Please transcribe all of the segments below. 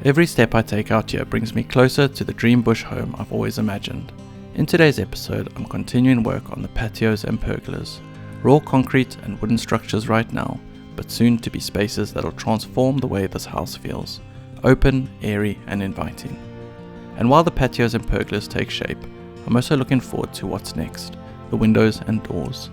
Every step I take out here brings me closer to the dream bush home I've always imagined. In today's episode, I'm continuing work on the patios and pergolas. Raw concrete and wooden structures right now, but soon to be spaces that'll transform the way this house feels. Open, airy and inviting. And while the patios and pergolas take shape, I'm also looking forward to what's next, the windows and doors.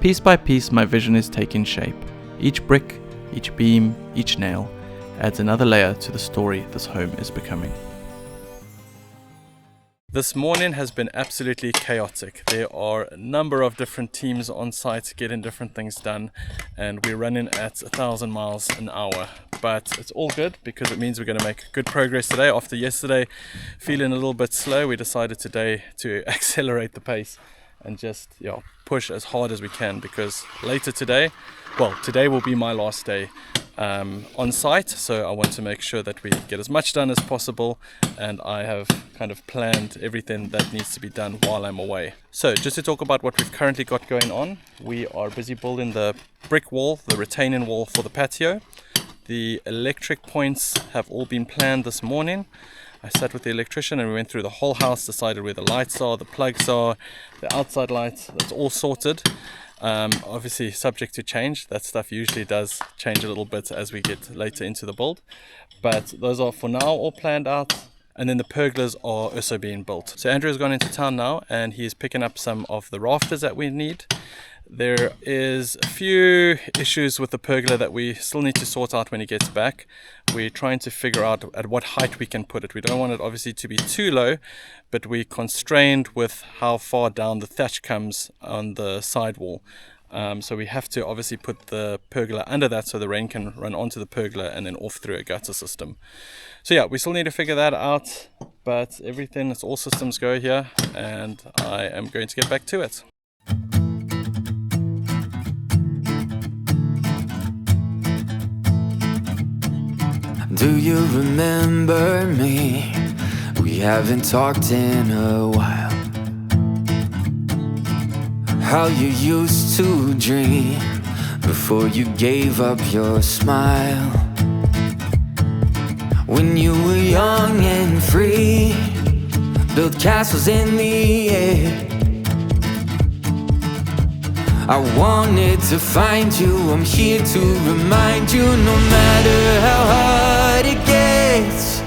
Piece by piece my vision is taking shape. Each brick, each beam, each nail adds another layer to the story this home is becoming. This morning has been absolutely chaotic. There are a number of different teams on site getting different things done, and we're running at 1,000 miles an hour. But it's all good because it means we're going to make good progress today. After yesterday feeling a little bit slow, we decided today to accelerate the pace and just push as hard as we can, because later today will be my last day on site, so I want to make sure that we get as much done as possible, and I have kind of planned everything that needs to be done while I'm away. So just to talk about what we've currently got going on, we are busy building the brick wall, the retaining wall for the patio. The electric points have all been planned this morning. I sat with the electrician and we went through the whole house, decided where the lights are, the plugs are, the outside lights, that's all sorted. Obviously subject to change. That stuff usually does change a little bit as we get later into the build, but those are for now all planned out. And then the pergolas are also being built. So Andrew has gone into town now and he's picking up some of the rafters that we need. There is a few issues with the pergola that we still need to sort out when he gets back. We're trying to figure out at what height we can put it. We don't want it obviously to be too low, but we're constrained with how far down the thatch comes on the side wall. So we have to obviously put the pergola under that so the rain can run onto the pergola and then off through a gutter system. So we still need to figure that out, but everything, it's all systems go here, and I am going to get back to it. Do you remember me? We haven't talked in a while. How you used to dream before you gave up your smile. When you were young and free, built castles in the air. I wanted to find you, I'm here to remind you, no matter how hard it gets,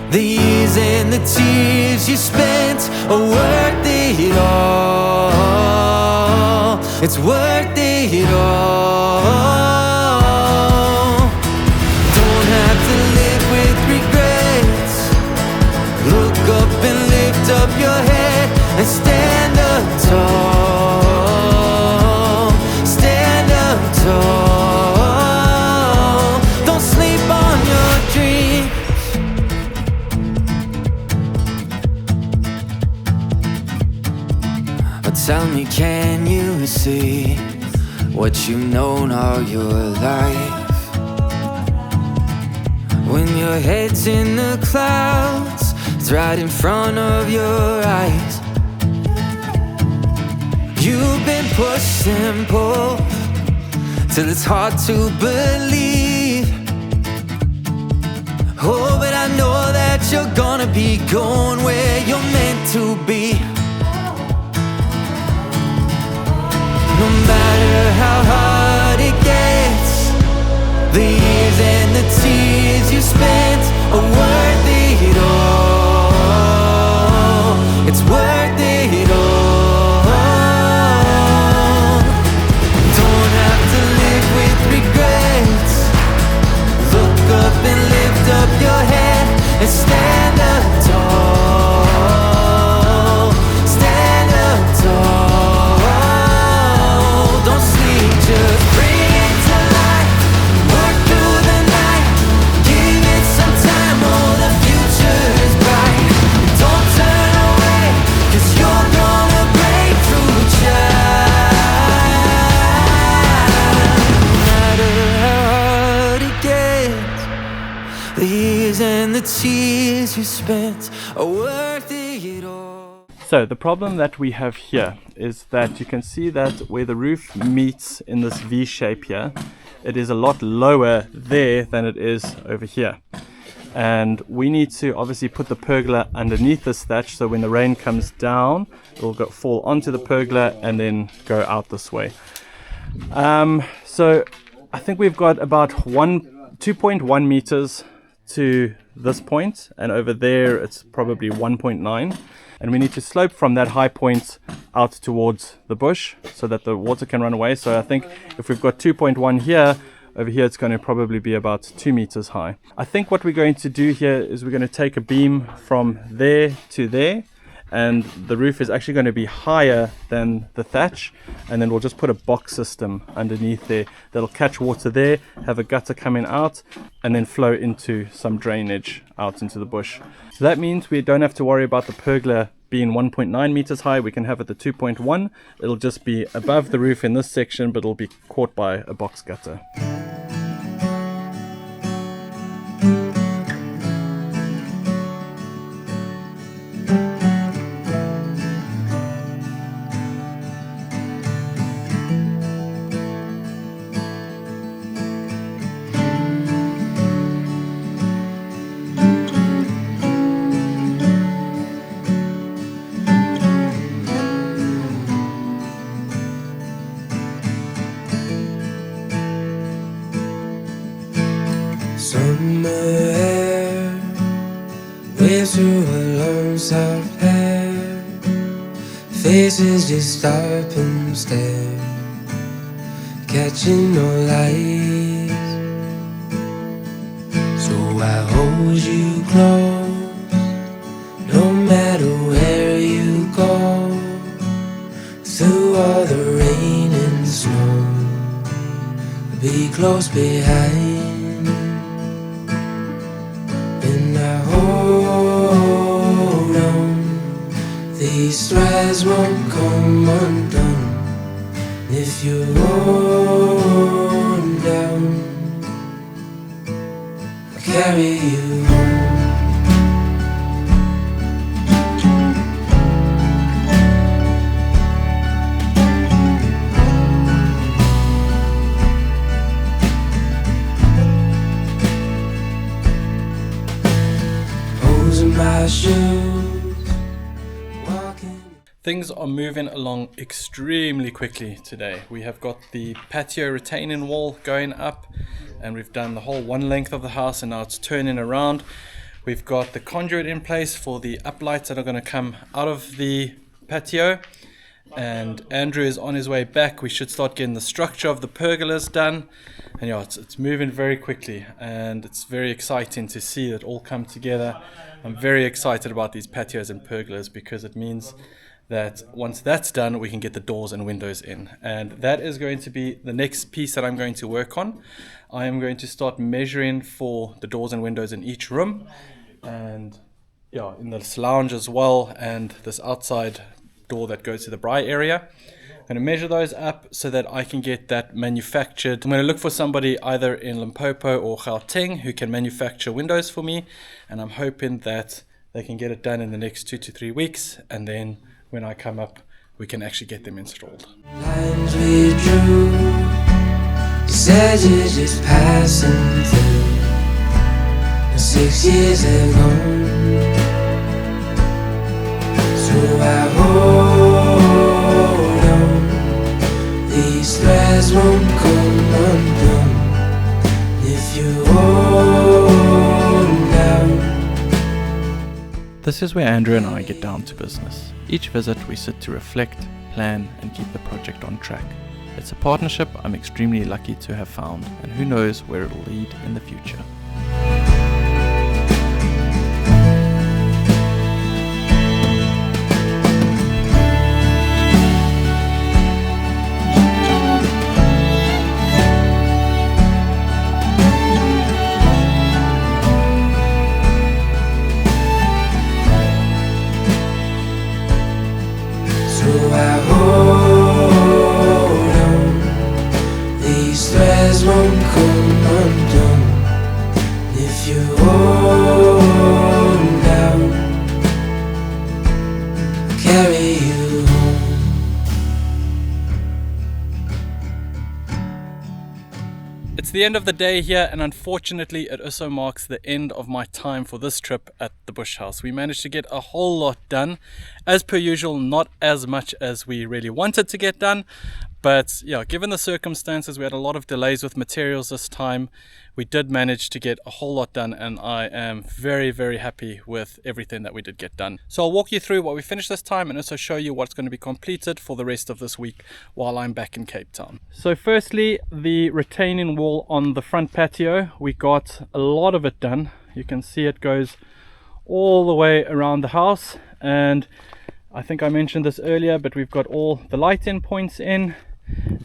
the years and the tears you spent are worth it all. It's worth it all. Don't have to live with regrets. Look up and lift up your head and stand up tall. Don't sleep on your dreams. Tell me, can you see what you've known all your life? When your head's in the clouds, it's right in front of your eyes. You've been pushed and pulled till it's hard to believe. Oh, but I know that you're gonna be going where you're meant to be. No matter how hard it gets, the years and the tears you spent are worth it all. It's worth it all. Don't have to live with regrets. Look up and lift up your head and stand up tall. Stand up tall. Don't sleep, just bring it to life. Work through the night, give it some time. Oh, the future is bright. Don't turn away, 'cause you're gonna break through, child. No matter how hard it gets, the years and the tears you spent are worth it all. So the problem that we have here is that you can see that where the roof meets in this V shape here, it is a lot lower there than it is over here. and we need to obviously put the pergola underneath this thatch, so when the rain comes down it'll fall onto the pergola and then go out this way. So I think we've got about 2.1 meters to this point, and over there it's probably 1.9, and we need to slope from that high point out towards the bush so that the water can run away. So I think if we've got 2.1 here, over here it's going to probably be about 2 meters high. I think what we're going to do here is we're going to take a beam from there to there, and the roof is actually going to be higher than the thatch, and then we'll just put a box system underneath there that'll catch water there, have a gutter coming out, and then flow into some drainage out into the bush. So that means we don't have to worry about the pergola being 1.9 meters high. We can have it at 2.1. It'll just be above the roof in this section, but it'll be caught by a box gutter. Summer air waves through her long soft hair. Faces just stop and stare, catching no light. So I hold you close, no matter where you go. Through all the rain and snow, I'll be close behind. And I hold on, these threads won't come undone. If you're worn down, I'll carry you home. My shoes, walking. Things are moving along extremely quickly today. We have got the patio retaining wall going up, and we've done the whole one length of the house, and now it's turning around. We've got the conduit in place for the uplights that are going to come out of the patio, and Andrew is on his way back. We should start getting the structure of the pergolas done, and yeah, it's moving very quickly, and it's very exciting to see it all come together. I'm very excited about these patios and pergolas because it means that once that's done, we can get the doors and windows in, and that is going to be the next piece that I'm going to work on. I am going to start measuring for the doors and windows in each room, and yeah, in this lounge as well, and this outside door that goes to the braai area. I'm going to measure those up so that I can get that manufactured. I'm going to look for somebody either in Limpopo or Gauteng who can manufacture windows for me, and I'm hoping that they can get it done in the next 2 to 3 weeks, and then when I come up we can actually get them installed. Lines we drew, you said you're just passing through. Now 6 years have gone, so I hold on, these threads won't come undone. If you hold down. This is where Andrew and I get down to business. Each visit we sit to reflect, plan and keep the project on track. It's a partnership I'm extremely lucky to have found, and who knows where it will lead in the future. I hold on, these threads won't come undone. If you hold down, I'll carry you home. It's the end of the day here, and unfortunately it also marks the end of my time for this trip at the bush house. We managed to get a whole lot done, as per usual, not as much as we really wanted to get done, but yeah, given the circumstances, we had a lot of delays with materials this time. We did manage to get a whole lot done, and I am very, very happy with everything that we did get done. So I'll walk you through what we finished this time and also show you what's going to be completed for the rest of this week while I'm back in Cape Town. So firstly, the retaining wall on the front patio, we got a lot of it done. You can see it goes all the way around the house, and I think I mentioned this earlier, but we've got all the light-in points in,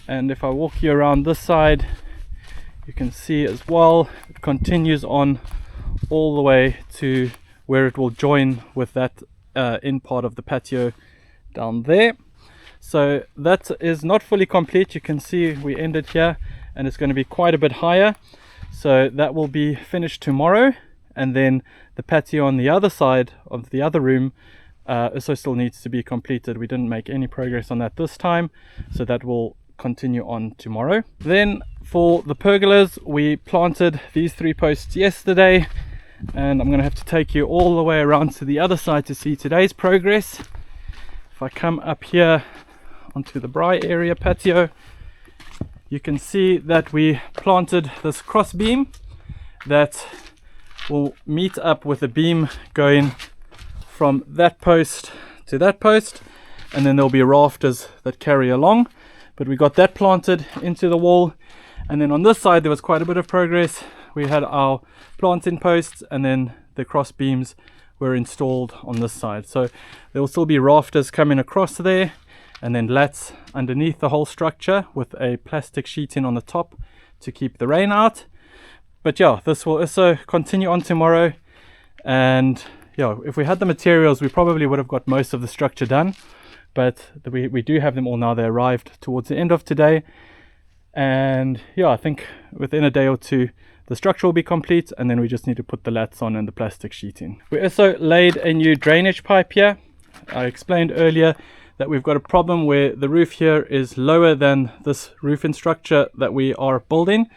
and if I walk you around this side, you can see as well, it continues on all the way to where it will join with that in part of the patio down there. So that is not fully complete. You can see we ended here, and it's going to be quite a bit higher. So that will be finished tomorrow, and then the patio on the other side of the other room also still needs to be completed. We didn't make any progress on that this time, so that will continue on tomorrow. Then for the pergolas, we planted these 3 posts yesterday, and I'm going to have to take you all the way around to the other side to see today's progress. If I come up here onto the Braai area patio, you can see that we planted this cross beam that will meet up with a beam going from that post to that post, and then there'll be rafters that carry along. But we got that planted into the wall, and then on this side there was quite a bit of progress. We had our planting posts, and then the cross beams were installed on this side. So there will still be rafters coming across there, and then lats underneath the whole structure with a plastic sheeting on the top to keep the rain out. But yeah, this will also continue on tomorrow, and yeah, if we had the materials, we probably would have got most of the structure done. But we do have them all now. They arrived towards the end of today, and yeah, I think within a day or two the structure will be complete, and then we just need to put the lats on and the plastic sheeting. We also laid a new drainage pipe here. I explained earlier that we've got a problem where the roof here is lower than this roofing structure that we are building,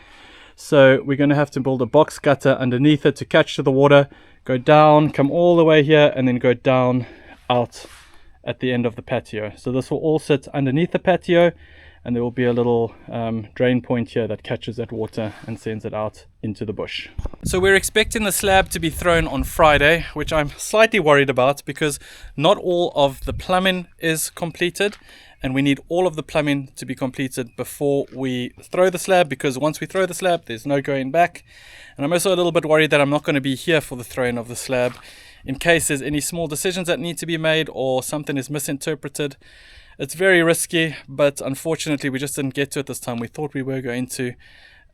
so we're going to have to build a box gutter underneath it to catch to the water, go down, come all the way here, and then go down out at the end of the patio. So this will all sit underneath the patio, and there will be a little drain point here that catches that water and sends it out into the bush. So we're expecting the slab to be thrown on Friday, which I'm slightly worried about because not all of the plumbing is completed, and we need all of the plumbing to be completed before we throw the slab, because once we throw the slab there's no going back. And I'm also a little bit worried that I'm not going to be here for the throwing of the slab, in case there's any small decisions that need to be made or something is misinterpreted. It's very risky, but unfortunately we just didn't get to it this time. We thought we were going to,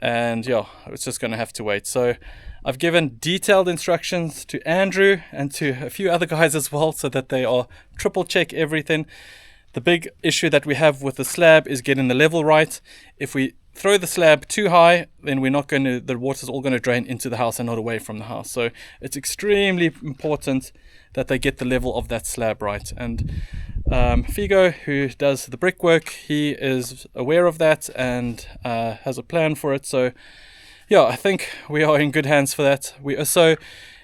and yeah, it's just going to have to wait. So I've given detailed instructions to Andrew and to a few other guys as well, so that they are triple check everything. The big issue that we have with the slab is getting the level right. If we throw the slab too high, then the water's all going to drain into the house and not away from the house. So it's extremely important that they get the level of that slab right. And Figo, who does the brickwork, he is aware of that and has a plan for it. So yeah, I think we are in good hands for that. We also,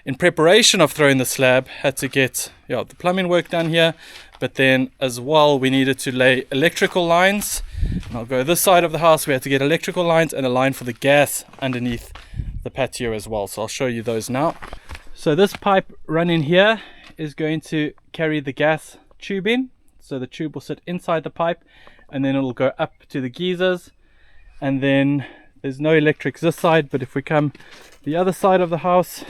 in preparation of throwing the slab, had to get the plumbing work done here, but then as well we needed to lay electrical lines. And I'll go this side of the house. We had to get electrical lines and a line for the gas underneath the patio as well. So I'll show you those now. So this pipe running here is going to carry the gas tube in. So the tube will sit inside the pipe, and then it'll go up to the geysers, and then there's no electrics this side. But if we come the other side of the house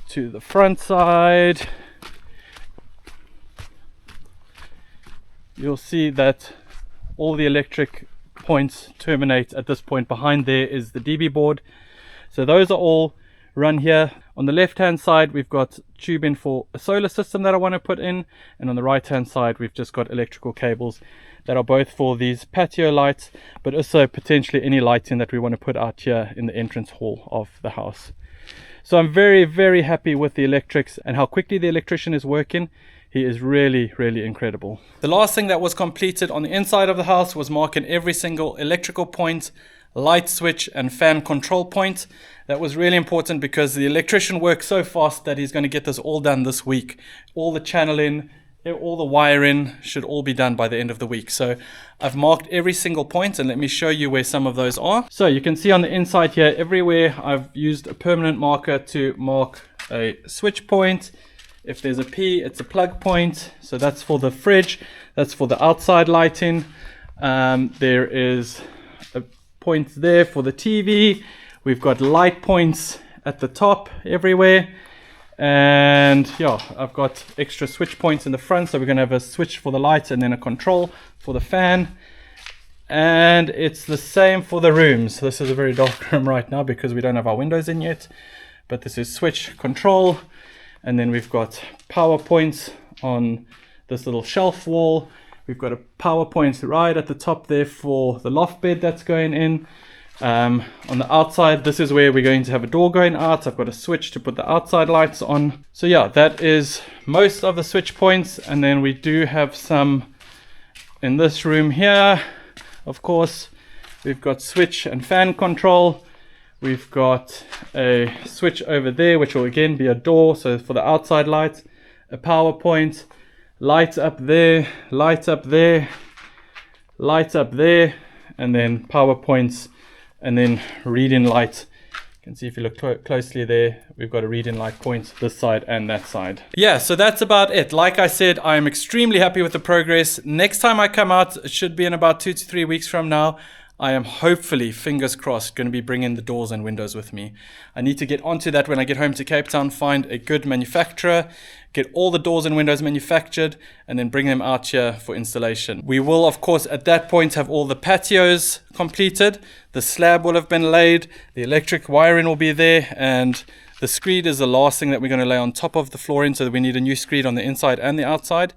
to the front side, you'll see that all the electric points terminate at this point. Behind there is the DB board. So those are all run here. On the left hand side we've got tubing for a solar system that I want to put in, and on the right hand side we've just got electrical cables that are both for these patio lights, but also potentially any lighting that we want to put out here in the entrance hall of the house. So I'm very, very happy with the electrics and how quickly the electrician is working. He is really, really incredible. The last thing that was completed on the inside of the house was marking every single electrical point light switch and fan control point. That was really important because the electrician worked so fast that he's going to get this all done this week. All the channeling, all the wiring should all be done by the end of the week. So I've marked every single point, and let me show you where some of those are. So you can see on the inside here, everywhere I've used a permanent marker to mark a switch point. If there's a P, it's a plug point. So that's for the fridge. That's for the outside lighting. There is a point there for the TV. We've got light points at the top everywhere. And yeah, I've got extra switch points in the front. So we're going to have a switch for the lights and then a control for the fan. And it's the same for the rooms. This is a very dark room right now because we don't have our windows in yet. But this is switch control. And then we've got power points on this little shelf wall. We've got a power point right at the top there for the loft bed that's going in. On the outside, this is where we're going to have a door going out. I've got a switch to put the outside lights on. So yeah, that is most of the switch points. And then we do have some in this room here. Of course, we've got switch and fan control. We've got a switch over there, which will again be a door. So for the outside lights, a power point, light up there, light up there, light up there, and then power points. And then reading light. You can see if you look closely there, we've got a reading light point this side and that side. Yeah, so that's about it. Like I said, I am extremely happy with the progress. Next time I come out, it should be in about 2 to 3 weeks from now. I am hopefully, fingers crossed, going to be bringing the doors and windows with me. I need to get onto that when I get home to Cape Town, find a good manufacturer, get all the doors and windows manufactured, and then bring them out here for installation. We will, of course, at that point have all the patios completed. The slab will have been laid, the electric wiring will be there, and the screed is the last thing that we're going to lay on top of the flooring, so that we need a new screed on the inside and the outside.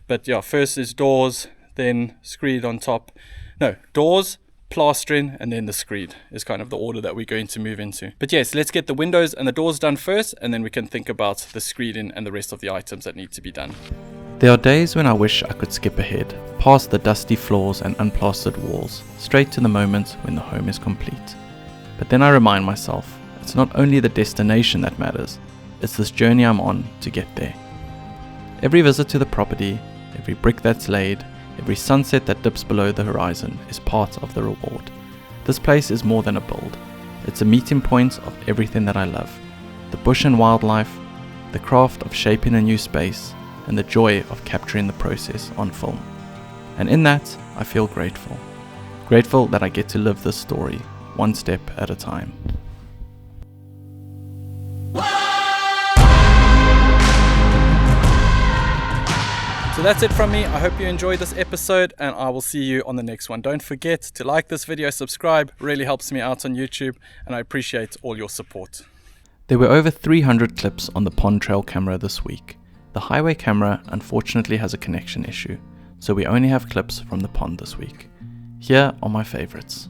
But yeah, first is doors, then screed on top. No, doors, plastering, and then the screed is kind of the order that we're going to move into. But yes, let's get the windows and the doors done first, and then we can think about the screeding and the rest of the items that need to be done. There are days when I wish I could skip ahead, past the dusty floors and unplastered walls, straight to the moment when the home is complete. But then I remind myself, it's not only the destination that matters, it's this journey I'm on to get there. Every visit to the property, every brick that's laid, every sunset that dips below the horizon is part of the reward. This place is more than a build. It's a meeting point of everything that I love. The bush and wildlife, the craft of shaping a new space, and the joy of capturing the process on film. And in that, I feel grateful. Grateful that I get to live this story, one step at a time. So that's it from me. I hope you enjoyed this episode, and I will see you on the next one. Don't forget to like this video, subscribe. Really helps me out on YouTube, and I appreciate all your support. There were over 300 clips on the Pond Trail camera this week. The highway camera unfortunately has a connection issue, so we only have clips from the pond this week. Here are my favorites.